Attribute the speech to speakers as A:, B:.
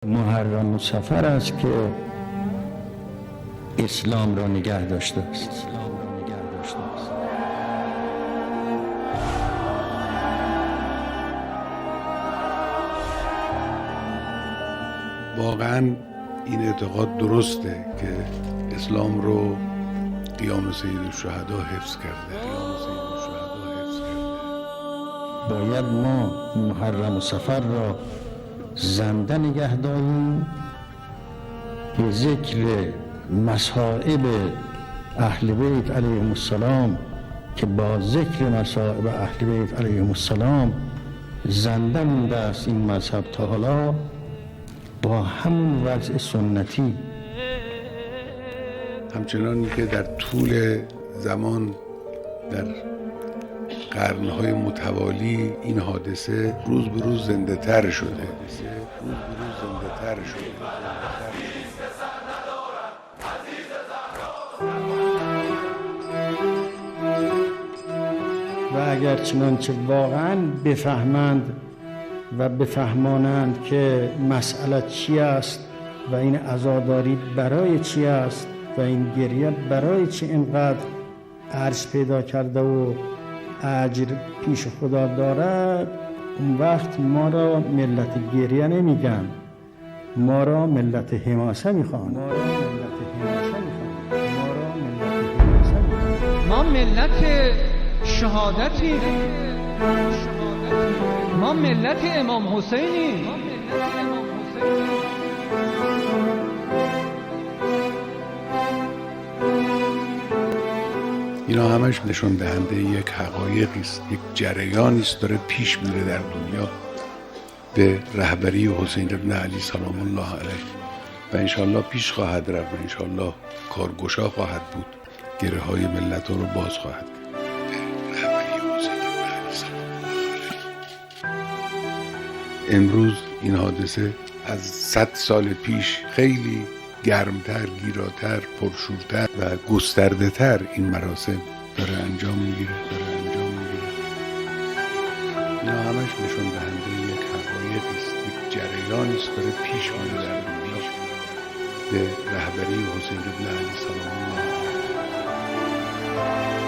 A: محرم صفر است که اسلام را نگه داشته است.
B: واقعا این اعتقاد درسته که اسلام رو قیام سید الشهدا حفظ کرده.
A: باید ما محرم صفر را زنده نگه داریم به ذکر مصائب اهل بیت علیهم السلام، که با ذکر مصائب اهل بیت علیهم السلام زنده مونده است این مذهب تا حالا با همون وضع سنتی.
B: همچنانی که در طول زمان در قرنهای متوالی این حادثه روز به روز زنده تر شده.
A: و اگر چنانچه واقعا بفهمند و بفهمانند که مسئله چی است و این عزاداری برای چی است و این گریه برای چی اینقدر ارج پیدا کرده و اجر پیش خدا دارد، اون وقت ما را ملت گریه نمیگن، ما را ملت حماسه میخوان.
C: ما ملت شهادتی، ما ملت امام حسینی.
B: اینا همش نشون دهنده یک حقایقی است، یک جریانی است داره پیش میره در دنیا به رهبری حسین ابن علی سلام الله علیه و انشالله پیش خواهد رفت و انشالله کارگشا خواهد بود، گره های ملت ها رو باز خواهد کرد. امروز این حادثه از 100 سال پیش خیلی گرمتر، گیراتر، پرشورتر و گسترده تر این مراسم داره انجام میگیره. اینا همش نشون دهنده یک حقایقی است، یک جریانی است داره پیش میره در دنیا به رهبری حسین ابن علی سلام الله علیه.